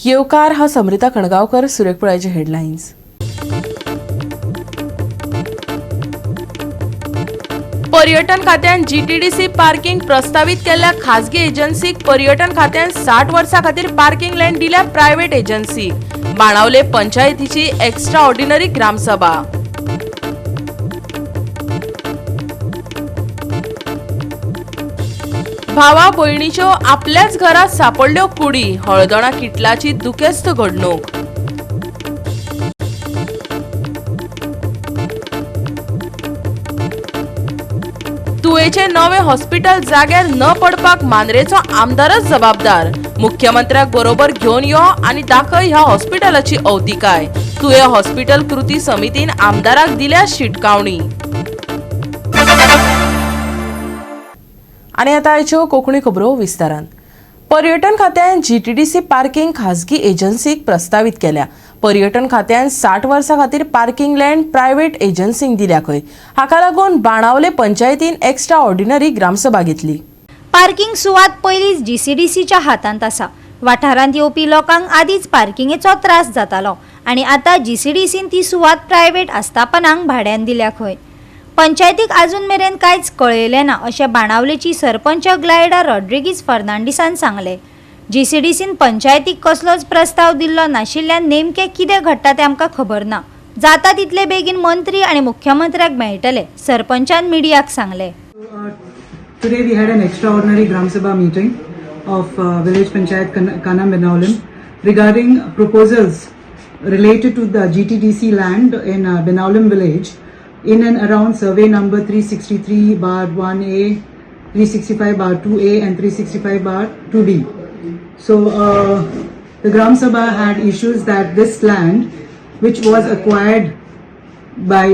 येवकार हा समृता कणगावकर, सुरेख पुळाचे हेडलाईन्स. पर्यटन खात्यान जीटीडीसी पार्किंग प्रस्तावित केल्या खासगी एजन्सीक पर्यटन खात्यान 60 वर्सां खातीर पार्किंग लँड दिल्या प्रायव्हेट एजन्सीक. बाणावले पंचायतीची एक्स्ट्रा ऑर्डिनरी ग्रामसभा. भावा भयणीच्यो आपल्याच घरात सापडल्यो कुडी. हळदणा किटलाची दुखेस्त घडणूक. तुळेचे नवे हॉस्पिटल जाग्यार न पडपाक मांद्रेचो आमदारच जबाबदार. मुख्यमंत्र्याक बरोबर घेवन यो आनी दाखय ह्या हॉस्पिटलाची अवतिकाय. तुळे हॉस्पिटल कृती समितीन आमदाराक दिल्या शिटकावणी. आणि आता आयच्यो कोंकणी खबरो विस्तारान. पर्यटन खात्यान जीटीडीसी पार्किंग खासगी एजन्सीक प्रस्तावित केल्या. पर्यटन खात्यान 60 वर्सां खातीर पार्किंग लँड प्रायव्हेट एजन्सींक दिल्या खंय. हाका लागून बाणावले पंचायतीन एक्स्ट्रा ऑर्डिनरी ग्रामसभा घेतली. पार्किंग सुवात पयलींच जीसीडीसीच्या हातांत आसा. वाठारांत येवपी लोकांक आदींच पार्किंगेचो त्रास जातालो आनी आतां जीसीडीसीन ती सुवात प्रायव्हेट आस्थापनांक भाड्यान दिल्या खंय. पंचायतीक अजून मेरेन कांयच कळयलें ना अशें बाणावलेची सरपंच ग्लायडा रॉड्रिगीज फर्नांडिसान सांगलें. जीसीडीसीन पंचायतीक कसलोच प्रस्ताव दिल्लो नाशिल्ल्यान नेमकें कितें घडटा तें आमकां खबर ना. जाता तितले बेगीन मंत्री आनी मुख्यमंत्र्याक मेळटले, सरपंचान मिडियाक सांगलें. Today we had an extraordinary Gram Sabha meeting of Village Panchayat Kanam Benaulim regarding proposals related to the GTDC land in Benaulim village in and around survey number 363/1A, 365/2A and 365/2B. So the Gram Sabha had issues that this land, which was acquired by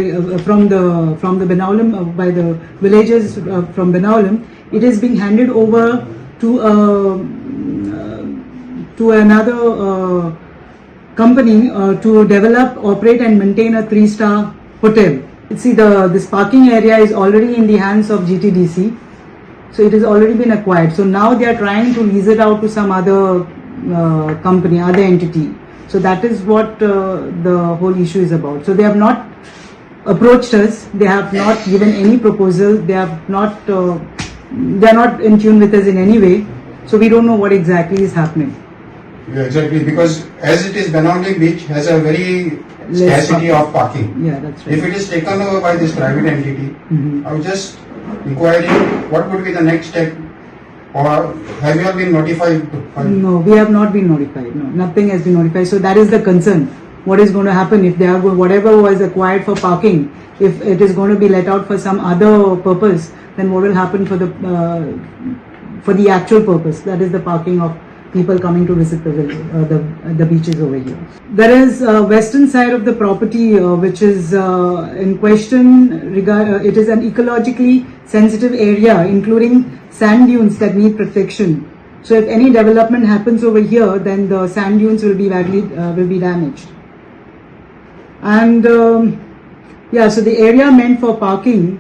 from the Benaulim by the villagers from Benaulim, it is being handed over to another company to develop, operate and maintain a 3-star hotel. See, this parking area is already in the hands of GTDC, so it has already been acquired. So now they are trying to lease it out to some other company, other entity. So that is what the whole issue is about. So they have not approached us. They have not given any proposal. They are not in tune with us in any way. So we don't know what exactly is happening. Yeah, exactly, because as it is, Benaulim Beach has a very scarcity of parking. Yeah, that's right. If it is taken over by this private entity, I was just inquiring what would be the next step, or have you all been notified? No, we have not been notified. No, nothing has been notified. So that is the concern. What is going to happen if they are whatever was acquired for parking, if it is going to be let out for some other purpose, then what will happen for the actual purpose, that is the parking of people coming to visit the village, the beaches over here. There is western side of the property which is in question. It is an ecologically sensitive area, including sand dunes that need protection. So if any development happens over here, then the sand dunes will be damaged. And so the area meant for parking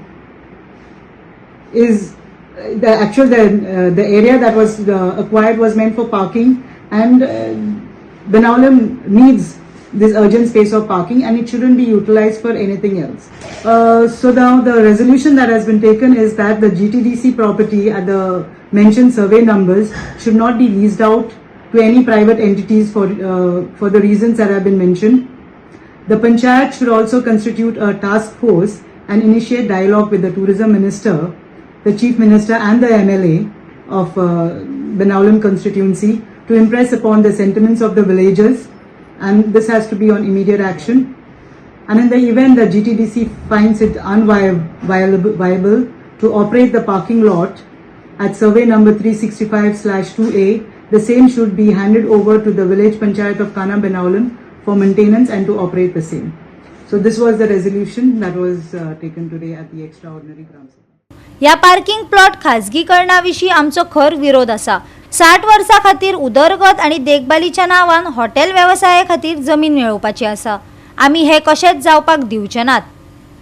is the area that was acquired was meant for parking, and Benaulim needs this urgent space of parking, and it shouldn't be utilized for anything else. So now the resolution that has been taken is that the GTDC property at the mentioned survey numbers should not be leased out to any private entities for the reasons that have been mentioned. The Panchayat should also constitute a task force and initiate dialogue with the tourism minister, the chief minister and the MLA of Benaulim constituency to impress upon the sentiments of the villagers, and this has to be on immediate action. And in the event that GTDC finds it unviable to operate the parking lot at survey number 365/2A, the same should be handed over to the village Panchayat of Kanam Benaulim for maintenance and to operate the same. So this was the resolution that was taken today at the extraordinary Gram Sabha. ह्या parking plot खाजगीकरणाविशीं आमचो खर विरोध आसा. 60 वर्सां खातीर उदरगत आनी देखभालीच्या नांवान हॉटेल वेवसाया खातीर जमीन मेळोवपाची आसा. आमी हे कशेंच जावपाक दिवचे नात,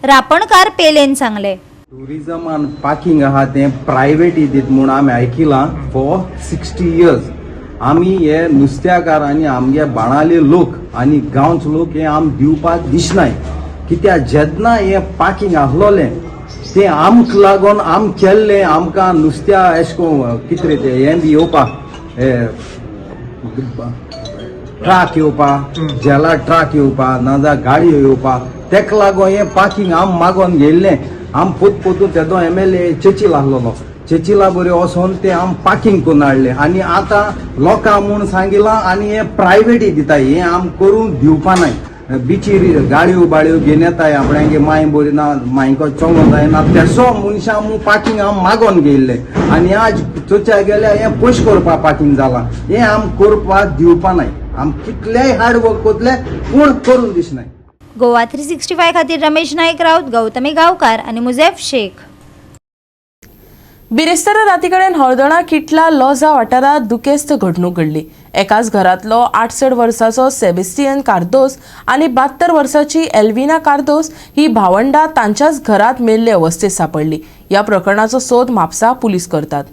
रापणकार पेलेन सांगले. टुरिझम आनी पार्किंग आहा तें प्रायवेट दीत म्हूण आमी आयकिलां फॉर 60 years. आमी हे नुस्त्याकार आनी आमगे बाणाले लोक आनी गांवचे लोक हे आम दिवपाक दिसनाय कित्याक जेन्ना हे पार्किंग आसलोलें ते आमक लागून आम केल्ले आमकां नुस्त्या एशे को कितें रे ते हें बी येवपाक ट्राक येवपाक जेला ट्राक येवपाक नाजाल्यार गाडयो येवपाक तेका लागून हे पार्किंग आम मागोन गेल्ले आम पोतू तेदो MLA चेचील आसलोलो चेचीला बरे वचोन ते आम पार्किंग करून हाडले आनी आतां लोकां म्हूण सांगिलां आनी हे प्रायवेटी दिताय हे आम करून दिवपा नाय बिचीर गाडयो बाडयो घेवन येताय आपणागे माय बरी ना मायको चोंगो जायना तेसो मनशां म्हूण पार्किंग आम मागोन गेल्ले आनी आज चोच्या गेल्यार हे पयशे करपा पार्किंग जालां हे आम करपाक दिवपा नाय आम कितलेय हार्ड वर्क कोतले पूण करून दिसनाय. गोवा 365 खातीर रमेश नायक राऊत, गौतमी गांवकार आणि मुजेफ शेख. बिरेस्तारा रातीकडेन हळदणा किटला लॉजा वाठारात दुखेस्त घडणूक घडली. एकाच घरातलो 68 वर्साचो सेबेस्टियन कार्दोस आणि 72 वर्साची एल्विना कार्दोस ही भावंडा तांच्याच घरात मेल्ले अवस्थेत सापडली. या प्रकरणाचो सोद म्हापसा पुलीस करतात.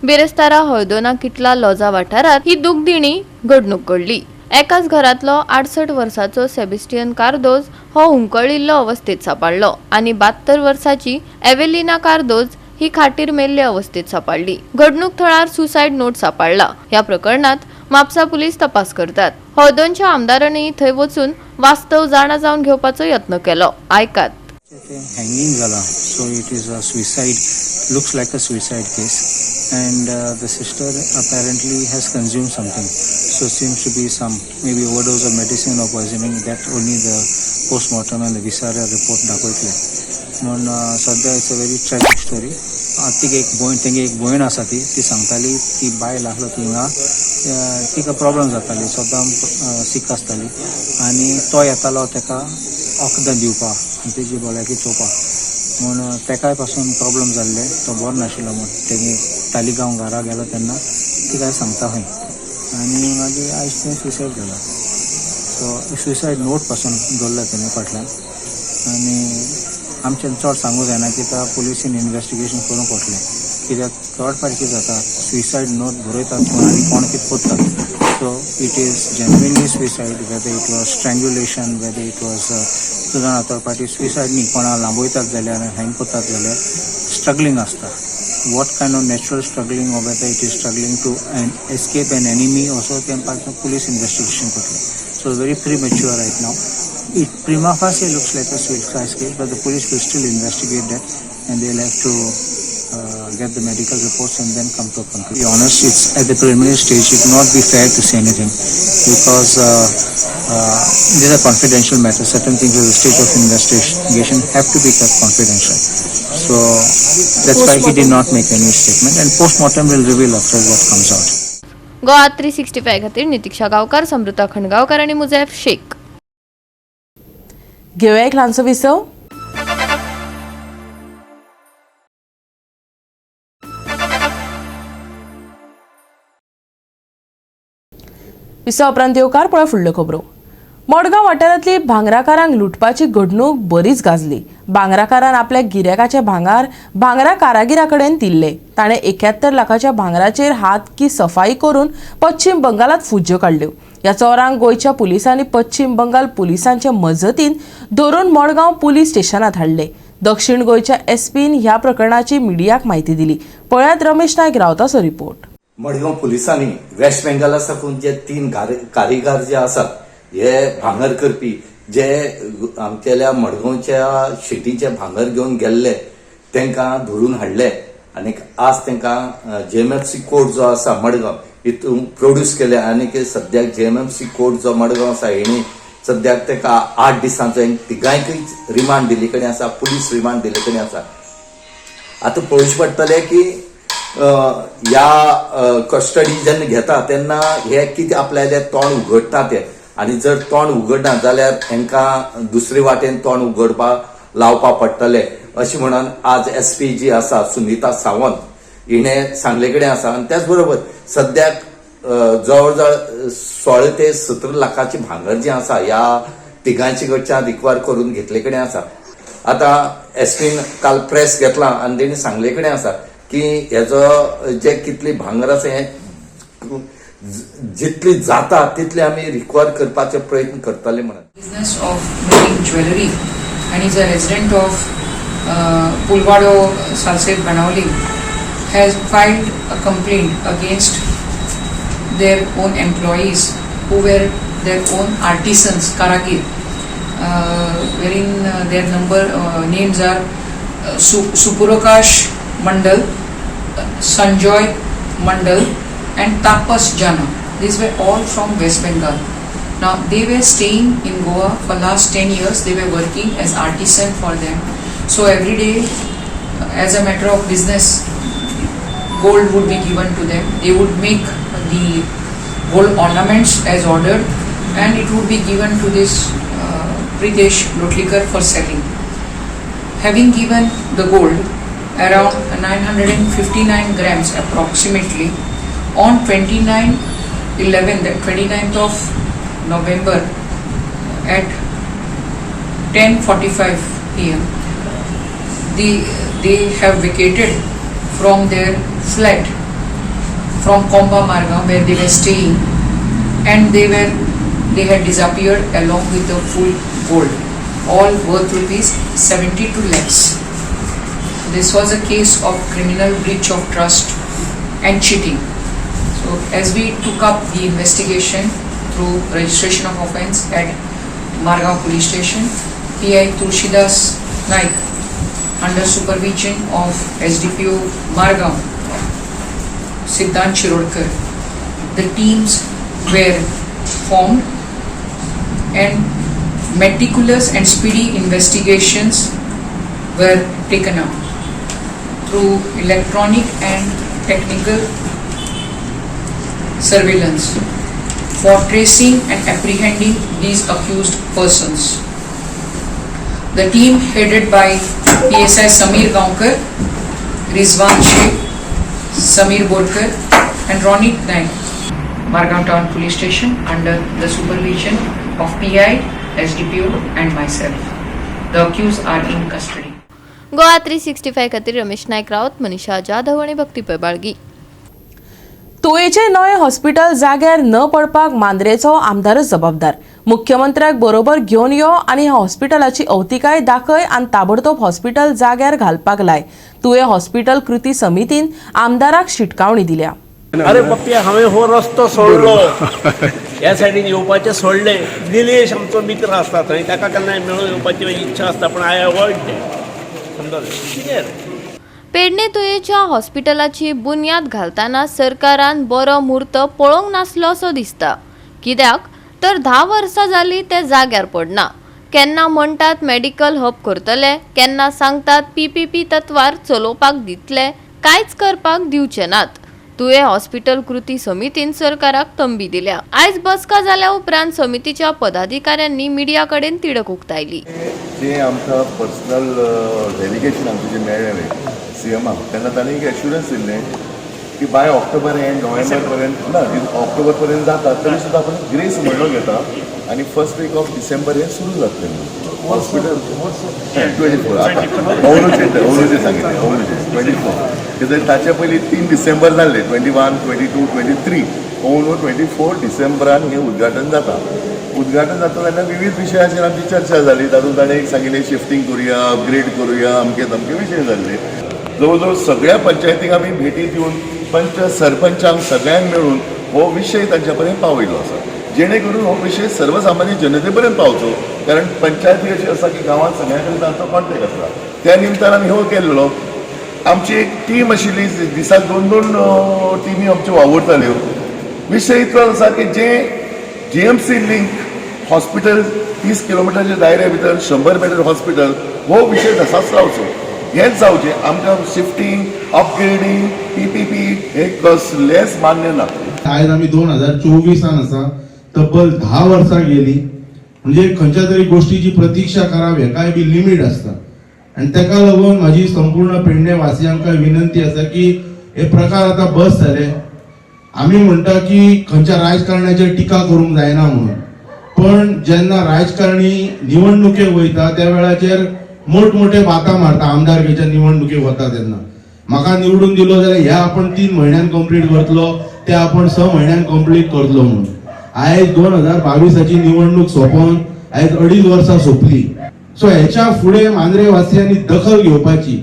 बिरेस्तारा हळदोना किटला लॉजा वाठारात ही दुखदिणी घडणूक घडली. एकाच घरातलो 68 वर्साचो सेबेस्टियन कार्दोस हो हुंकळिल्लो अवस्थेत सापडलो आणि 72 वर्साची एवेलिना कार्दोस ही खाटीर मेल्ले अवस्थेत सापडली. घडणूक थळार सुसाइड नोट सापडला. या प्रकरणात म्हापसा पुलीस तपास करतात. हळदोनच्या आमदारांनी थंय वचून वास्तव जाणा जावन घेवपाचो यत्न केलो. आयकात. Hanging zala, so it is a suicide, looks like a suicide case, and the sister apparently has consumed something, so seems to be some maybe overdose of medicine or poisoning. That only the post-mortem and the visceral report दाखयतले. म्हणून सध्या it's a very tragic story. तिका एक भयण आसा ती सांगताली ती बायल आसलो थिंगा तिका प्रॉब्लम जाताली सदां सीक आसताली आनी तो येतालो ताका वखदां दिवपाक आनी तेजी भलायकी चोवपाक म्हूण तेकाय पासून प्रॉब्लम जाल्ले तो बरो नाशिल्लो म्हूण तेगे तालिगांव घरा गेलो तेन्ना ती काय सांगता खंय आनी मागीर आयज तें सुसायड जाला. सो सुसायड नोट पासून दवरला तेणे फाटल्यान आनी आमच्यान चड सांगूंक जायना कित्याक पुलिसीन इन्वेस्टिगेशन करूंक पडटलें कित्याक थर्ड पार्टी कितें जाता सुसायड नोट बरयतात कोण आनी कोण कितें कोत्तात. So it is genuinely suicide whether it was strangulation whether it was सुद्दां थर्ड पार्टी सुसायड न्ही कोणा लांबयतात जाल्यार हँग कोतात जाल्यार स्ट्रगलिंग आसता. what kind of natural struggling or whether it is struggling to escape an enemy also can part of police investigation. So very premature right now. It prima facie looks like a suicide case, but the police will still investigate that and they'll have to get the medical reports and then come to a conclusion. To be honest, it's at the preliminary stage. It will not be fair to say anything because these are confidential matters. Certain things at the stage of investigation have to be kept confidential. So that's why he did not make any statement, and post-mortem will reveal after what comes out. Goa 365 खातीर नितीक्षा गांवकार, समृता खंडगांवकार आणि मुजेफ शेख. घेऊया एक ल्हानसो विसव. विसव उपरांत येवकार पळय फुडल्यो खबरो. मडगांव वाठारांतली भांगराकारांक लुटपाची घडणूक बरीच गाजली. भांगराकारान आपल्या गिरायकाचे भांगरा कारागिरा कडेन दिल्ले. ताणें 71 लाखाच्या भांगराचेर हात की सफाई करून पश्चिम बंगालात फुज्यो काडल्यो. ह्या चोरांक गोंयच्या पुलिसांनी पश्चिम बंगाल पुलिसांच्या मजतीन धरून मडगांव पुलीस स्टेशनात हाडले. दक्षिण गोंयच्या एसपीन ह्या प्रकरणाची मिडियाक म्हायती दिली. पळयात रमेश नायक रावताचो रिपोर्ट. मडगांव पुलिसांनी वेस्ट बेंगाला साकून जे 3 कारिगार जे आसात हे भांगर करपी जे आमच्या मडगांवच्या शेतीचे भांगर घेवन गेल्ले तांकां धरून हाडले आणि आज तांकां JMFC कोर्ट जो आसा मडगांव हितून प्रोड्यूस केले आणि सद्याक JMFC कोर्ट जो मडगांव आसा हेणी सद्याक ताका 8 दिसांचो तिगांयकय रिमांड दिले कडेन आसा, पुलीस रिमांड दिले कडेन आसा. आतां पळोवचें पडटलें की ह्या कस्टडी जेन्ना घेता तेन्ना हे कितें आपल्याले तोंड उगडटा ते, आनी जर तोंड उगडना जाल्यार हांकां दुसरे वाटेन तोंड उगडपाक लावपा पडटले अशें म्हणून आज SP जी आसा सुनीता सावंत हिणें सांगले कडेन आसा. आनी त्याच बरोबर सद्याक जवळ जवळ 16 ते 17 लाखाची भांगर जी आसा ह्या तिगांची कडच्यान रिकवर करून घेतले कडेन आसा. आतां SPन काल प्रेस घेतला आनी तेणी सांगले कडेन आसा की हेजो जे कितली भांगर आसा हें जितली जाता तितली आमी रिकवर करपाचे प्रयत्न करतले म्हणून. Business of making jewelry and is a resident of Pulwado, Salsette, Banawali, has filed a complaint against their own employees who were their own artisans, karagir, wherein their names are Supurokash Mandal, Sanjoy Mandal and Tapas Jana. These were all from West Bengal. Now they were staying in Goa for last 10 years. They were working as artisan for them. So every day, as a matter of business, gold would be given to them. They would make the gold ornaments as ordered, and it would be given to this Pritesh Lotlikar for selling. Having given the gold around 959 grams approximately on 29/11, the 29th of November at 10:45 p.m. They have vacated from their flat from Komba Margaon where they were staying, and they had disappeared along with the full gold, all worth ₹72 lakhs. This was a case of criminal breach of trust and cheating. So as we took up the investigation through registration of offence at Margaon Police Station, PI Tulsidas Naik, under supervision of SDPO Margaon, Siddhant Shirodkar, the teams were formed and meticulous and speedy investigations were taken up through electronic and technical surveillance for tracing and apprehending these accused persons. The team headed by PSI Samir Gaonkar, Rizwan Sheikh, Samir Bodkar and Ronit Naik, Margaon Town Police Station under the supervision of PI, SDPO and myself. The accused are in custody. Goa 365 खातीर रमेश नायक रावत, मनीषा जाधव आणि भक्तीपय बाळगी. तुळेचे नवे hospital जाग्यार न पडपाक मांद्रेचो आमदारच जबाबदार. मुख्यमंत्र्याक बरोबर घेवन यो आनी ह्या हॉस्पिटलाची अवतिकाय दाखय आनी ताबडतोब हॉस्पिटल जाग्यार घालपाक लाय. तुळे हॉस्पिटल कृती समितीन आमदाराक शिटकावणी दिल्या. अरे पप्पी हांवें हो रस्तो सोडलो, ह्या सायडीन येवपाचें सोडलें. निलेश आमचो मित्र आसता थंय, ताका केन्नाय मेळून येवपाची इच्छा आसता, पण आय अवॉयड तें. पेडणे तुयेच्या हॉस्पिटलाची बुन्याद घालताना सरकारान बरो मुहूर्त पळोवंक नासलो असो दिसता. कित्याक तर 10 वर्सां जालीं ते जाग्यार पडना. केन्ना म्हणटात मेडिकल हब करतले, केन्ना सांगतात PPP तत्वार चलोवपाक दितले, कांयच करपाक दिवचे नात. तुये हॉस्पिटल कृती समितीन सरकाराक तंबी दिल्या. आयज बसका जाल्या उपरांत समितीच्या पदाधिकाऱ्यांनी मिडिया कडेन तिडक उक्तायली. जे आमकां पर्सनल डेलिगेशन आमचें जे मेळ्ळें CMाक, तेन्ना तांणी एक एश्युरन्स दिल्लें की बाय ऑक्टोबर एंड नोव्हेंबर पर्यंत ना, ऑक्टोबर पर्यंत जाता तरी सुद्दां आपण ग्रेस म्हयनो घेता आणि फर्स्ट वीक ऑफ डिसेंबर हे सुरू जातलें हॉस्पिटल. 24 अंदूचे सांगितलें, अंदूचे 24 कित्याक ताचे पयलीं 3 डिसेंबर जाल्ले, 21, 22, 23. अंदू 24 डिसेंबरान हें उद्घाटन जाता. उद्घाटन जाता तेन्ना विविध विशयाचेर आमची चर्चा जाली. तातूंत ताणें एक सांगिल्लें शिफ्टिंग करुया, अपग्रेड करुया, अमके तमके विशय जाल्ले. जवळ सगळ्या पंचायतीक आमी भेटी दिवन पंच सरपंचांक सगळ्यांक मेळून हो विशय तांच्या पर्यंत पावयलो आसा, जेणे करून हो विशय सर्वसामान्य जनते पर्यंत पावचो. कारण पंचायती अशी आसा की गांवांत सगळ्यां कडेन तांचो कॉन्टेक्ट आसता. त्या निमतान आमी हो केल्लो. आमची एक टीम आशिल्ली, दिसाक 2-2 टिमी आमच्यो वावुरताल्यो. विशय इतलो आसा की जे GMC लिंक हॉस्पिटल 30 किलोमिटरच्या दायऱ्या भितर 100 बेड हॉस्पिटल हो विशय तसाच रावचो. हेंच जावचें. आमकां शिफ्टिंग, अपग्रेडिंग, PPP हे कसलेंच मान्य ना. आयज आमी 2024 आसा, तब्बल 10 वर्सां गेली. म्हणजे खंयच्या तरी गोष्टीची प्रतीक्षा करप हेकाय बी लिमीट आसता. आणि ताका लागून माझी संपूर्ण पेडणे वासियांक विनंती आसा की हे प्रकार आता बस जाले. आम्ही म्हणटा की खंयच्या राजकारण्याचेर टिका करूंक जायना म्हणून, पण जेन्ना राजकारणी निवडणुकेक वयता त्या वेळाचेर मोठमोठे बाता मारता. आमदारकीच्या निवडणुकेक वता तेन्ना म्हाका निवडून दिलो जाल्यार ह्या आपण 3 महिन्यान कंप्लीट करतलो, ते आपण 6 महिन्यान कंप्लीट करतलो म्हणून. आयज 2022ची निवडणूक सोंपोवन आयज 2.5 वर्सां सोंपली. सो ह्याच्या फुडें मांद्रे वासियांनी दखल घेवपाची.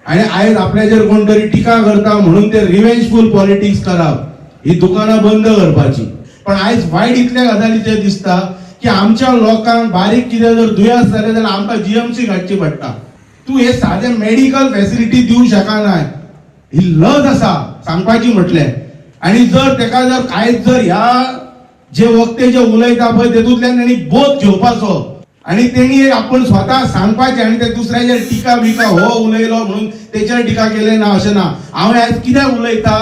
आणि आयज आपल्याचेर कोण तरी टिका करता म्हणून ते रिवेंजफुल पॉलिटिक्स करप, ही दुकानां बंद करपाची. पण आयज वायट इतल्या गजालीचेर दिसता की आमच्या लोकांक बारीक कितें जर दुयेंस जालें जाल्यार आमकां GMC हाडची पडटा. तूं हे सादे मेडिकल फॅसिलिटी दिवंक शकनाय. ही लज आसा सांगपाची म्हटलें. आणि जर तेका जर कांयच जर ह्या जे वक्ते जे उलयता पळय तेतूंतल्यान तेणी बोध घेवपाचो आणि तेणी आपण स्वता सांगपाचें. आणि ते दुसऱ्याचेर टिका बिका हो उलयलो म्हणून तेचेर टिका केले ना अशें ना. हांव आयज कित्याक उलयता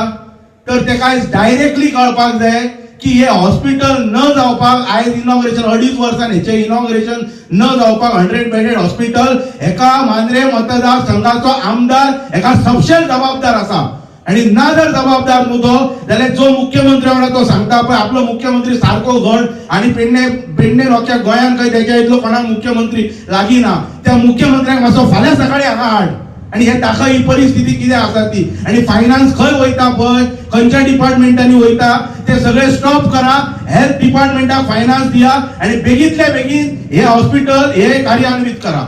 तर तेका डायरेक्टली कळपाक जाय की हे हॉस्पिटल न जावपाक आयज इनॉग्रेशन 2.5 वर्सान हेचे इनॉग्रेशन न जावपाक 100 बेडेड हॉस्पिटल हेका मांद्रे मतदार संघाचो आमदार हेका सबशेल जबाबदार आसा. आणि ना जर जबाबदार न्हू तो जाल्यार जो मुख्यमंत्री वांगडा तो सांगता पळय आपलो मुख्यमंत्री सारको घड आणि पेडणे लोकांच्या गोंयान खंय तेच्या इतलो कोणाक मुख्यमंत्री लागीं ना. त्या मुख्यमंत्र्याक मातसो फाल्यां सकाळी हांगा हाड आणि हे दाखय ही परिस्थिती कितें आसा ती. आणि फायनान्स खंय वयता पळय, खंयच्या डिपार्टमेंटांनी वयता ते सगळे स्टॉप करा. हेल्थ डिपार्टमेंटाक फायनान्स दिया आणि बेगींतल्या बेगीन हे हॉस्पिटल हे कार्यान्वित करा.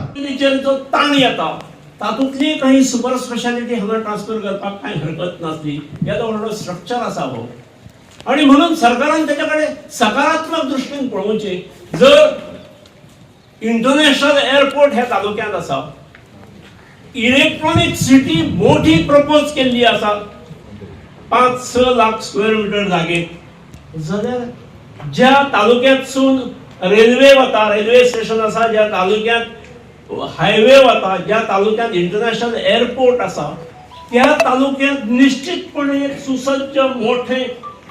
जो ताण येता तातूंतली काही सुपर स्पेशालिटी हांगा ट्रान्सफर करपाक कांय हरकत नासली. येदो व्हडलो स्ट्रक्चर आसा हो. आणि म्हणून सरकारान तेच्या कडेन सकारात्मक दृश्टीन पळोवचें. जर इंटरनॅशनल एअरपोर्ट ह्या तालुक्यांत आसा, इलेक्ट्रॉनिक सिटी मोठी प्रपोज केल्ली आसा 5-6 लाख स्क्वेअर मीटर जागेत, जाल्यार ज्या तालुक्यांतसून रेल्वे वता, रेल्वे स्टेशन आसा, ज्या तालुक्यांत हायवे वता, ज्या तालुक्यांत इंटरनॅशनल एअरपोर्ट आसा, त्या तालुक्यांत निश्चितपणे एक सुसज्ज मोठे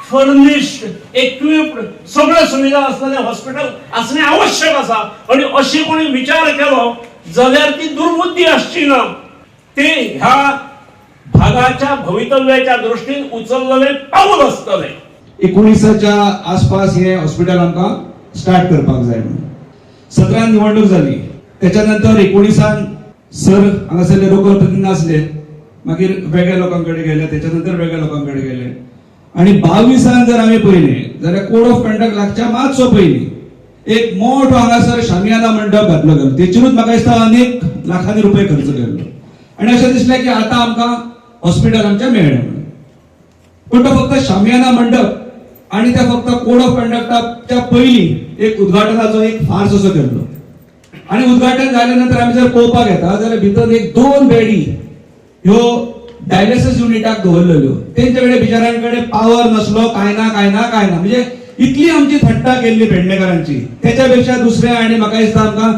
फर्निश्ड इक्विप्ड सगळ्यो सुविधा असलेले हॉस्पिटल असणे आवश्यक आसा. आणि अशी कोणी विचार केलो जाल्यार ती दुर्बुद्धी आसची ना. ते ह्या भागाच्या भवितव्याच्या दृष्टीन उचललेले पाऊल आसतले. 19च्या आसपास हे हॉस्पिटल आमकां स्टार्ट करपाक जाय म्हणून 17 निवडणूक जाली. त्याच्यानंतर 19 सर हांगासरले लोकल प्रतिनिधी नासले, मागीर वेगळ्या लोकांकडे गेले, त्याच्यानंतर वेगळ्या लोकांकडे गेले. आणि 22 जर आम्ही पळयले जाल्यार कोड ऑफ कंडक्ट लागच्या मातसो पयलीं एक मोठो हांगासर शामियाना मंडप घातलो गेलो. तेचेरूच म्हाका दिसता अनेक लाखांनी रुपये खर्च केल्लो. आणि अशें दिसलें की आतां आमकां हॉस्पिटल आमचें मेळ्ळें म्हणून. पण तो फक्त शामियाना मंडप आणि त्या फक्त कोड ऑफ कंडक्टाच्या पयलीं एक उद्घाटनाचो एक फार्स असो केल्लो. आणि उद्घाटन झाल्यानंतर आम्ही जर पळोवपाक येता जाल्यार भितर एक 2 बेडी ह्यो डायलिसिस युनिटाक दवरलेल्यो. तेंचे कडेन बिचाऱ्यांकडे पावर नसलो, काय ना. म्हणजे इतली आमची थट्टा केल्ली पेडणेकरांची. त्याच्यापेक्षा दुसरें आणि म्हाका दिसता आमकां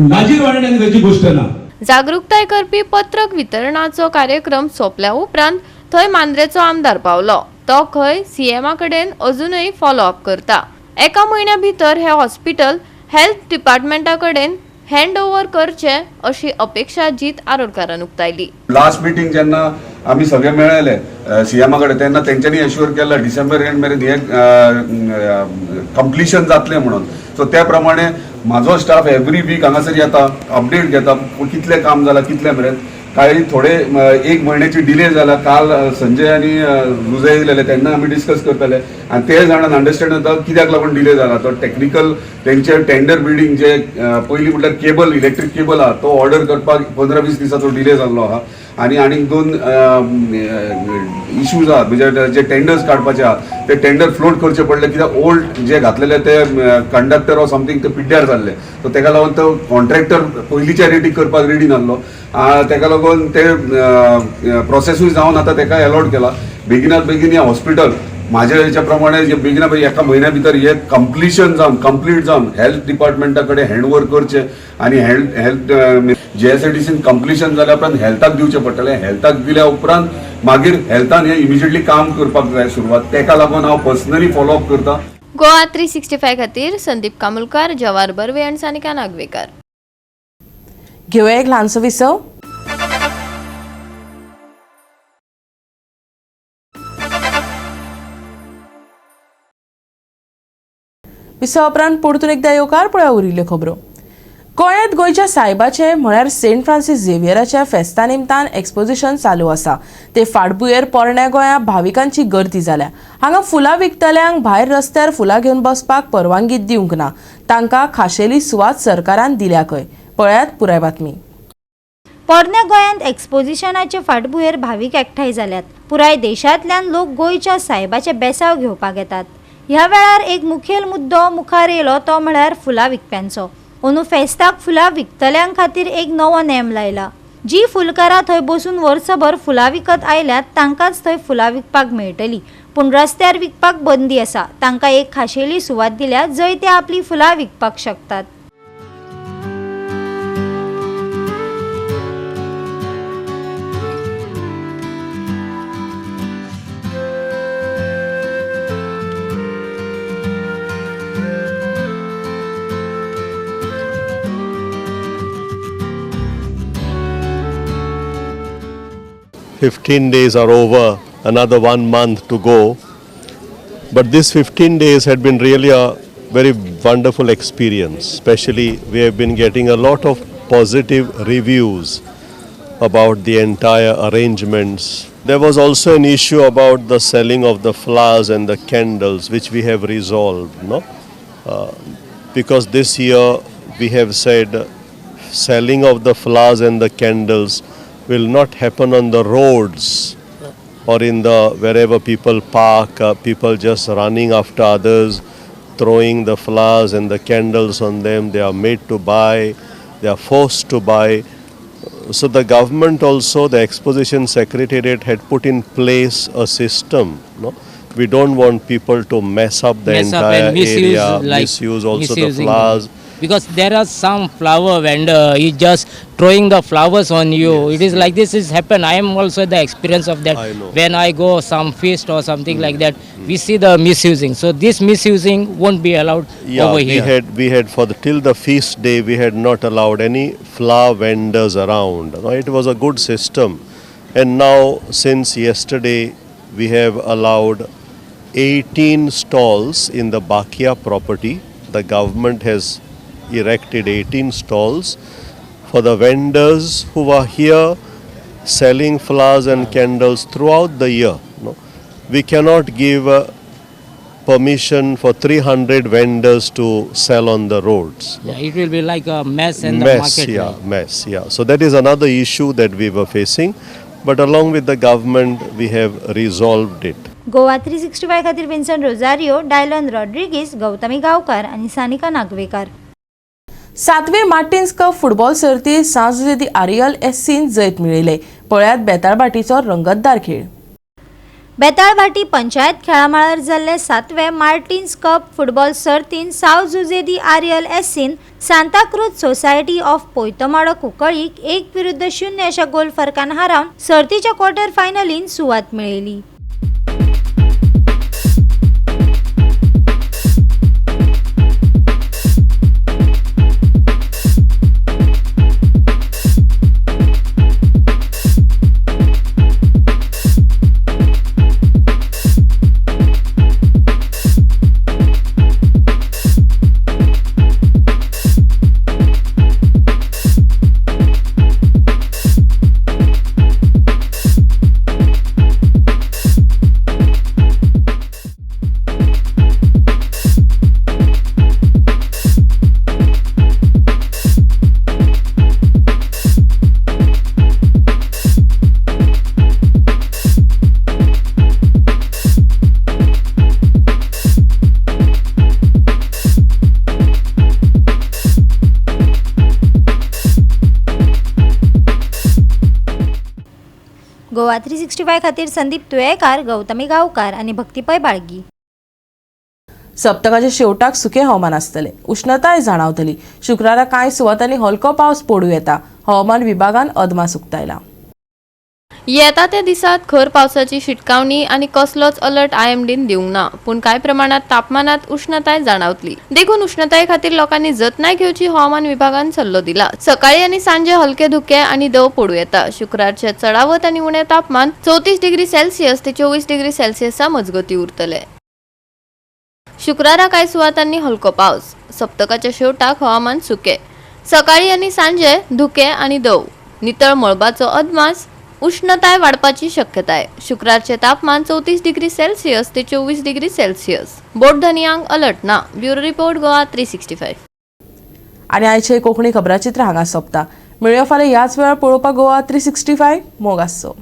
लाजीरवाणी खंयची गोष्ट ना. जागृताय करपी पत्रक वितरणाचो कार्यक्रम सोंपल्या उपरांत थंय मांद्रेचो आमदार पावलो. तो खंय CMA कडेन अजूनय फॉलोअप करता. 1 म्हयन्या भितर हे हॉस्पिटल हेल्थ डिपार्टमेंटा कडेन हँड ओव्हर करचे अशी अपेक्षा जीत आरोडकारान उक्तायली. लास्ट मिटींग जेन्ना आमी सगळे मेळ्ळे CMA कडेन तेन्ना तेंच्यांनी एश्युअर केला डिसेंबर एंड मेरेन हे कंप्लिशन जातलें म्हणून. सो त्या प्रमाणे म्हाजो स्टाफ एवरी वीक हांगासर येता, अपडेट घेता कितलें काम जालां कितले मेरेन. काही थोडे 1 महिन्याची डिले जाला. काल संजय आणि रुजय येयलेले तेन्ना आमी डिस्कस करताले आणि ते जाणान अंडरस्टँड जाता कित्याक लागून डिले जाला. तो टेक्निकल तेंचे टेंडर बिल्डिंग जे पयलीं म्हटल्यार केबल इलेक्ट्रीक केबल आहा तो ऑर्डर करपाक 15-20 दिसाचो डिले जाल्लो आहा. आणि आनीक 2 इश्यूज आहात म्हणजे जे टेंडर्स काडपाचे आहा ते टेंडर फ्लोट करचे पडले कित्याक ओल्ड जे घातलेले ते कंडक्टर ऑर समथींग ते पिड्ड्यार जाल्ले. सो तेका लागून तो कॉन्ट्रॅक्टर पयलींच्या रेटीक करपाक रेडी नासलो. तेका लागून लागून ते प्रोसेसूय जावन आतां ताका अलॉट केला. बेगिनात बेगीन हें हॉस्पिटल माझ्या ह्याच्या प्रमाणे जे बेगिना बेगीन एका म्हयन्या भितर हे कंप्लीट जावन हेल्थ डिपार्टमेंटा कडेन हँडओव्हर करचे आनी हेल्थ JSIDCन कंप्लिशन जाल्या उपरांत हेल्थाक दिवचे पडटलें. हेल्थाक दिल्या उपरांत मागीर हेल्थान हें इमिजिएटली काम करपाक जाय सुरवात. तेका लागून हांव पर्सनली फॉलोअप करता. गोवा 365 खातीर संदीप कामुलकार, जवाहर बर्वे आनी सानिका नागवेकर. घेऊया एक ल्हानसो विसव. विसव उपरांत परतून एकदा येवकार पळया उरिल्ल्यो खबरो. गोंयांत गोंयच्या सायबाचे म्हळ्यार सेंट फ्रांसीस झेवियराच्या फेस्ता निमतान एक्सपोजिशन चालू आसा. ते फाटभुंयेर पोरण्या गोंया भाविकांची गर्दी जाल्या. हांगा फुलां विकतल्यांक भायर रस्त्यार फुलां घेवन बसपाक परवानगी दिवंक ना. तांकां खाशेली सुवात सरकारान दिल्या खंय. पळयात पुराय बातमी. पोरण्या गोंयांत एक्सपोजिशनाचे फाटभुंयेर भावीक एकठांय जाल्यात. पुराय देशांतल्यान लोक गोंयच्या सायबाचे बेसाव घेवपाक येतात. ह्या वेळार एक मुखेल मुद्दो मुखार येयलो तो म्हळ्यार फुलां विकप्यांचो. अंदू फेस्ताक फुलां विकतल्यां खातीर एक नवो नेम लायला. जी फुलकारां थंय बसून वर्सभर फुलां विकत आयल्यात तांकांच थंय फुलां विकपाक मेळटलीं. पूण रस्त्यार विकपाक बंदी आसा. तांकां एक खाशेली सुवात दिल्या जंय ते आपली फुलां विकपाक शकतात. $15 days are over, another 1 month to go. But this 15 days had been really a very wonderful experience. Especially we have been getting a lot of positive reviews about the entire arrangements. There was also an issue about the selling of the flowers and the candles, which we have resolved, no? Because this year we have said selling of the flowers and the candles will not happen on the roads or in the wherever people park, people just running after others, throwing the flowers and the candles on them. They are made to buy, they are forced to buy. So the government also, the exposition secretariat had put in place a system. No? We don't want people to mess up the entire area, misuse also the flowers. Because there are some flower vendor, he just throwing the flowers on you. Yes, it is like this is happen. I am also the experience of that. When I go some feast or something like that, we see the misusing. So this misusing won't be allowed over here. We had till the feast day, we had not allowed any flower vendors around. No, it was a good system. And now since yesterday, we have allowed 18 stalls in the Bakia property. The government has erected 18 stalls for the vendors who are here selling flowers and candles throughout the year. No? We cannot give permission for 300 vendors to sell on the roads. Yeah, it will be like a mess in the market. Mess. So that is another issue that we were facing, but along with the government we have resolved it. Goa 365 खातीर विन्संट रोजारियो, डायलन रॉड्रिगीस, गौतमी गांवकार आनी सानिका नागवेकर. 7वे Martins cup football सर्तीत सांज दी आरियल SCन जैत मेळयले. पळयात बेताळबाटीचो रंगतदार खेळ. बेताळबाटी पंचायत खेळामाळार जाल्ले 7वे Martins cup football सर्तीन साव जुजे दी आरियल SCन सांताक्रूज सोसायटी ऑफ पोयतोमाडो कुंकळीक 1-0 अशा गोल फरकान हारावन सर्तीच्या क्वार्टर फायनलीन सुवात मेळयली. गोवा 365 खातीर संदीप तुयेकार, गौतमी गांवकार आनी भक्तीपय बाळगी. सप्तकाच्या शेवटाक सुखे हवामान आसतले. उष्णताय जाणवतली. शुक्रारा कांय सुवातांनी हलको पावस पडूं येता. हवामान विभागान अदमास उक्तायला. येता त्या दिसात खर पावसाची शिटकावणी आणि कसलोच अलर्ट IMDन दिवंक ना, पूण कांय प्रमाणात तापमानात उष्णताय जाणवतली. देखून उष्णताये खातीर लोकांनी जतनाय घेवची हवामान विभागान सल्लो दिला. सकाळी आणि सांजे हलके धुके आणि दव पडूं येता. शुक्रारचे चढावत आणि उणे तापमान 34 डिग्री सेल्सियस ते 24 डिग्री सेल्सियसा मजगती उरतले. शुक्रारा कांय सुवातांनी हलको पावस. सप्तकाच्या शेवटाक हवामान सुके. सकाळी आणि सांजे धुके आणि दव. नितळ मळबाचो अदमास. उष्णताय वाडपाची शक्यताय. शुक्रारचे तापमान 34 डिग्री सेल्सियस ते 24 डिग्री सेल्सियस. बोट धनियांक अलर्ट ना. Bureau report Goa 365. आणि आयचे कोंकणी खबराचित्र हांगा सोंपता. मेळुया फाल्यां ह्याच वेळार पळोवपाक गोवा 365 मोग आसचो.